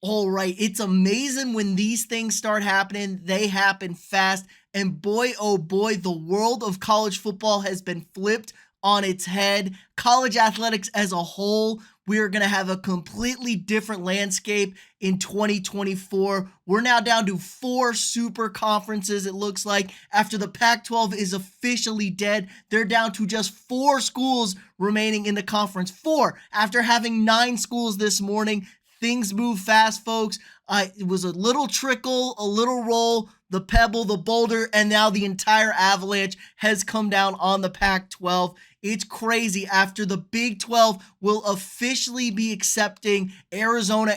All right, it's amazing when these things start happening. They happen fast. And boy, oh boy, the world of college football has been flipped on its head. College athletics as a whole, we're going to have a completely different landscape in 2024. We're now down to 4 super conferences, it looks like. After the Pac 12 is officially dead, they're down to just 4 schools remaining in the conference. 4 after having 9 schools this morning. Things move fast, folks. It was a little trickle, a little roll, the pebble, the boulder, and now the entire avalanche has come down on the Pac 12. It's crazy. After the Big 12 will officially be accepting Arizona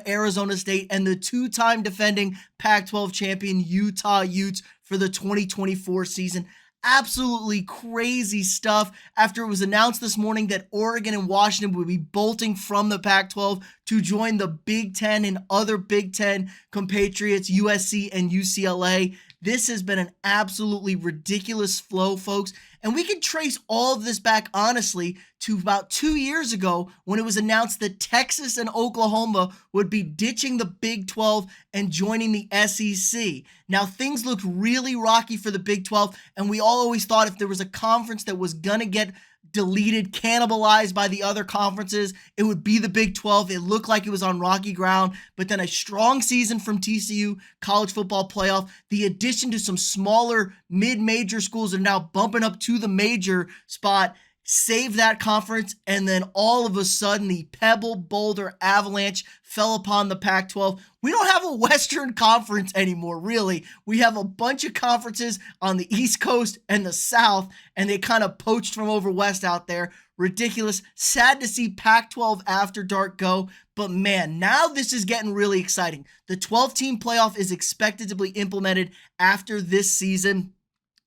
State, and the 2-time defending Pac 12 champion Utah Utes for the 2024 season. Absolutely crazy stuff after it was announced this morning that Oregon and Washington would be bolting from the Pac 12 to join the Big Ten and other Big Ten compatriots, USC and UCLA. This has been an absolutely ridiculous flow, folks. And we can trace all of this back, honestly, to about 2 years ago when it was announced that Texas and Oklahoma would be ditching the Big 12 and joining the SEC. Now, things looked really rocky for the Big 12, and we all always thought if there was a conference that was going to get deleted, cannibalized by the other conferences, it would be the Big 12. It looked like it was on rocky ground, but then a strong season from TCU, college football playoff, the addition to some smaller mid-major schools are now bumping up to the major spot, saved that conference, and then all of a sudden the Pebble Boulder Avalanche fell upon the Pac 12. We don't have a Western Conference anymore, really. We have a bunch of conferences on the East Coast and the South, and they kind of poached from over West out there. Ridiculous. Sad to see Pac 12 After Dark go, but man, now this is getting really exciting. The 12-team playoff is expected to be implemented after this season.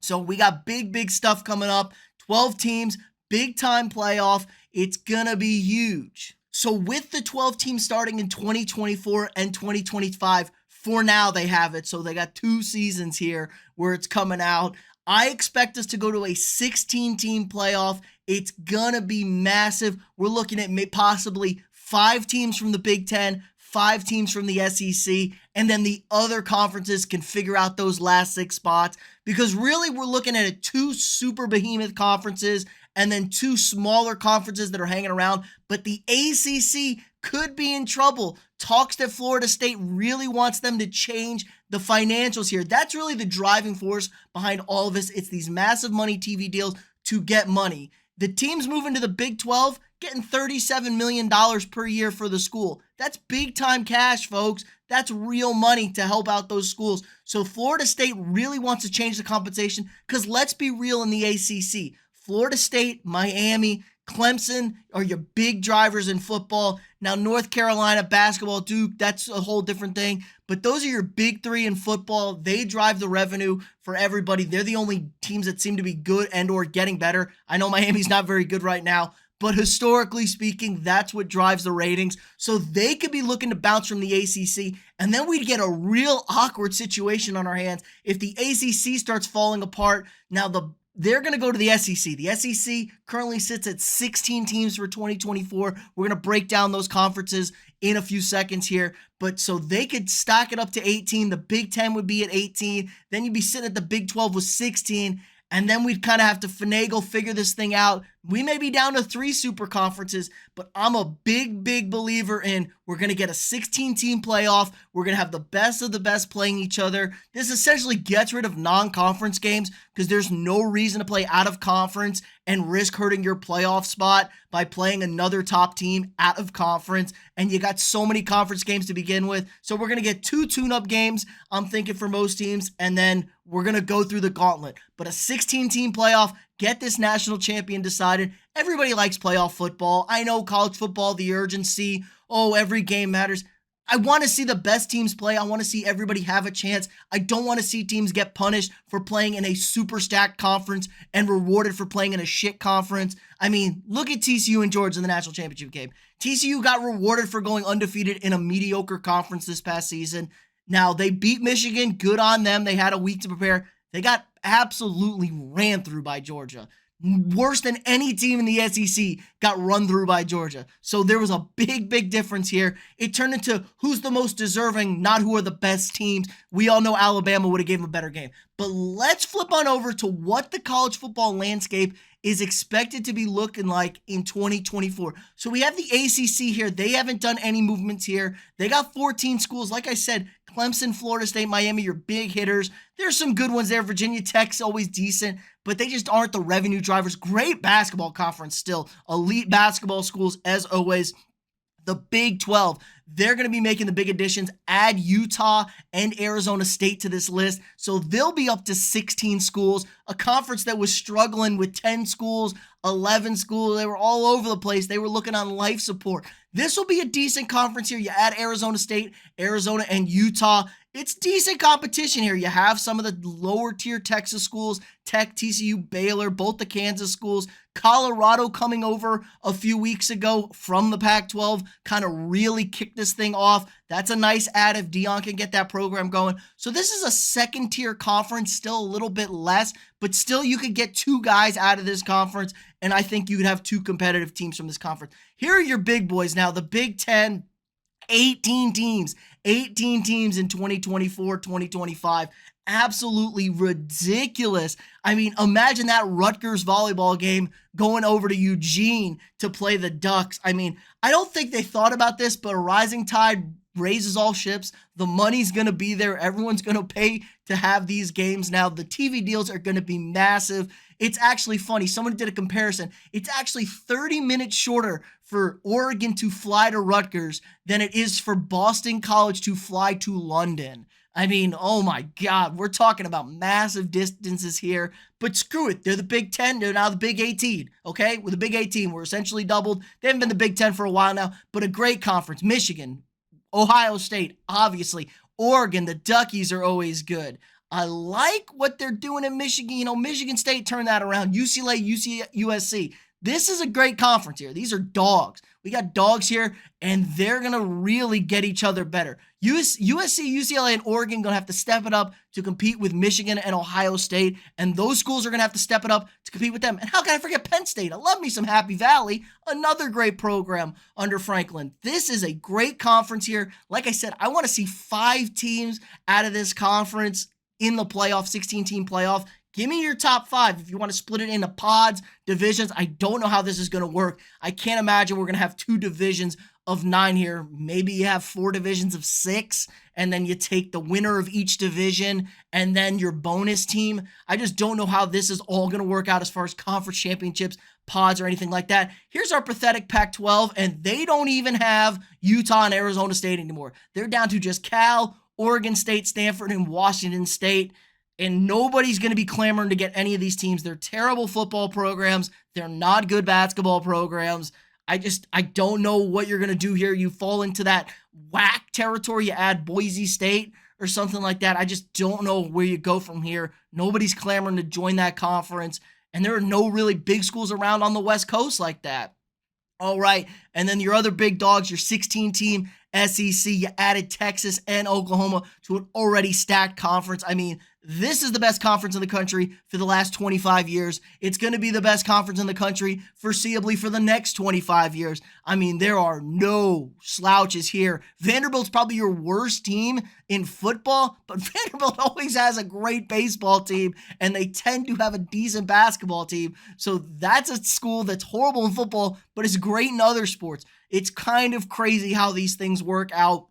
So we got big stuff coming up. 12 teams, big time playoff. It's gonna be huge. So with the 12 teams starting in 2024 and 2025, for now they have it. So they got 2 seasons here where it's coming out. I expect us to go to a 16-team playoff. It's gonna be massive. We're looking at possibly 5 teams from the Big Ten, 5 teams from the SEC, and then the other conferences can figure out those last 6 spots. Because really, we're looking at 2 super behemoth conferences and then 2 smaller conferences that are hanging around. But the ACC could be in trouble. Talks that Florida State really wants them to change the financials here. That's really the driving force behind all of this. It's these massive money TV deals to get money. The teams moving to the Big 12 getting $37 million per year for the school. That's big time cash, folks. That's real money to help out those schools. So Florida State really wants to change the compensation because let's be real in the ACC. Florida State, Miami, Clemson are your big drivers in football. Now, North Carolina, basketball, Duke, that's a whole different thing. But those are your big 3 in football. They drive the revenue for everybody. They're the only teams that seem to be good and or getting better. I know Miami's not very good right now, but historically speaking, that's what drives the ratings. So they could be looking to bounce from the ACC, and then we'd get a real awkward situation on our hands if the ACC starts falling apart. Now, they're going to go to the SEC. The SEC currently sits at 16 teams for 2024. We're going to break down those conferences in a few seconds here. But so they could stock it up to 18. The Big 10 would be at 18. Then you'd be sitting at the Big 12 with 16. And then we'd kind of have to finagle, figure this thing out. We may be down to 3 super conferences, but I'm a big believer in we're going to get a 16-team playoff. We're going to have the best of the best playing each other. This essentially gets rid of non-conference games because there's no reason to play out of conference and risk hurting your playoff spot by playing another top team out of conference. And you got so many conference games to begin with. So we're going to get 2 tune-up games, I'm thinking, for most teams, and then we're going to go through the gauntlet. But a 16-team playoff, get this national champion decided. Everybody likes playoff football. I know college football, the urgency, every game matters. I want to see the best teams play. I want to see everybody have a chance. I don't want to see teams get punished for playing in a super stacked conference and rewarded for playing in a shit conference. I mean, look at TCU and Georgia in the national championship game. TCU got rewarded for going undefeated in a mediocre conference this past season. Now, they beat Michigan. Good on them. They had a week to prepare. They got absolutely ran through by Georgia. worse than any team in the SEC got run through by Georgia. So there was a big difference here. It turned into who's the most deserving, not who are the best teams. We all know Alabama would have given a better game. But let's flip on over to what the college football landscape is expected to be looking like in 2024. So we have the ACC here. They haven't done any movements here. They got 14 schools. Like I said, Clemson, Florida State, Miami, your big hitters. There's some good ones there. Virginia Tech's always decent, but they just aren't the revenue drivers. Great basketball conference still. Elite basketball schools as always. The Big 12, they're going to be making the big additions. Add Utah and Arizona State to this list. So they'll be up to 16 schools. A conference that was struggling with 10 schools, 11 schools. They were all over the place. They were looking on life support. This will be a decent conference here. You add Arizona State, Arizona, and Utah. It's decent competition here. You have some of the lower tier Texas schools, Tech, TCU, Baylor, both the Kansas schools. Colorado coming over a few weeks ago from the Pac-12 kind of really kicked this thing off. That's a nice add if Dion can get that program going. So this is a second tier conference, still a little bit less, but still you could get two guys out of this conference, and I think you could have two competitive teams from this conference. Here are your big boys now. The Big Ten, 18 teams. 18 teams in 2024, 2025. Absolutely ridiculous. I mean, imagine that Rutgers volleyball game going over to Eugene to play the Ducks. I mean, I don't think they thought about this, but a rising tide raises all ships. The money's going to be there. Everyone's going to pay to have these games now. The TV deals are going to be massive. It's actually funny. Someone did a comparison. It's actually 30 minutes shorter for Oregon to fly to Rutgers than it is for Boston College to fly to London. I mean, oh my God, we're talking about massive distances here, but screw it. They're the Big Ten. They're now the Big 18, okay? With the Big 18, we're essentially doubled. They haven't been the Big Ten for a while now, but a great conference. Michigan, Ohio State, obviously. Oregon, the Duckies are always good. I like what they're doing in Michigan. You know, Michigan State turned that around. UCLA, USC. This is a great conference here. These are dogs. We got dogs here, and they're going to really get each other better. USC, UCLA, and Oregon going to have to step it up to compete with Michigan and Ohio State, and those schools are going to have to step it up to compete with them. And how can I forget Penn State? I love me some Happy Valley, another great program under Franklin. This is a great conference here. Like I said, I want to see 5 teams out of this conference in the playoff, 16-team playoff. Give me your top 5 if you want to split it into pods, divisions. I don't know how this is going to work. I can't imagine we're going to have 2 divisions of 9 here. Maybe you have 4 divisions of 6, and then you take the winner of each division and then your bonus team. I just don't know how this is all going to work out as far as conference championships, pods, or anything like that. Here's our pathetic Pac-12, and they don't even have Utah and Arizona State anymore. They're down to just Cal, Oregon State, Stanford, and Washington State. And nobody's going to be clamoring to get any of these teams. They're terrible football programs. They're not good basketball programs. I don't know what you're going to do here. You fall into that whack territory. You add Boise State or something like that. I just don't know where you go from here. Nobody's clamoring to join that conference. And there are no really big schools around on the West Coast like that. All right. And then your other big dogs, your 16-team SEC, you added Texas and Oklahoma to an already stacked conference. I mean, this is the best conference in the country for the last 25 years. It's going to be the best conference in the country foreseeably for the next 25 years. I mean, there are no slouches here. Vanderbilt's probably your worst team in football, but Vanderbilt always has a great baseball team, and they tend to have a decent basketball team. So that's a school that's horrible in football, but it's great in other sports. It's kind of crazy how these things work out,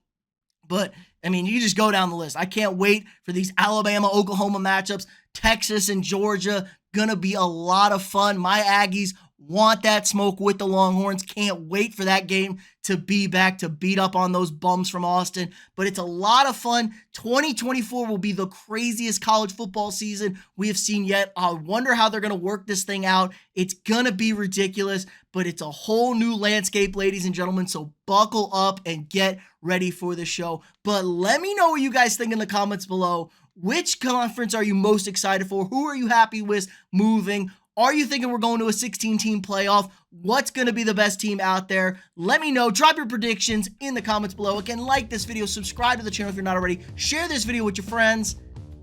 but I mean, you just go down the list. I can't wait for these Alabama-Oklahoma matchups. Texas and Georgia, gonna be a lot of fun. My Aggies want that smoke with the Longhorns. Can't wait for that game to be back to beat up on those bums from Austin. But it's a lot of fun. 2024 will be the craziest college football season we have seen yet. I wonder how they're going to work this thing out. It's going to be ridiculous, but it's a whole new landscape, ladies and gentlemen. So buckle up and get ready for the show. But let me know what you guys think in the comments below. Which conference are you most excited for? Who are you happy with moving? Are you thinking we're going to a 16-team playoff? What's going to be the best team out there? Let me know. Drop your predictions in the comments below. Again, like this video, subscribe to the channel if you're not already, share this video with your friends,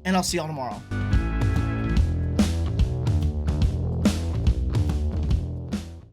and I'll see y'all tomorrow.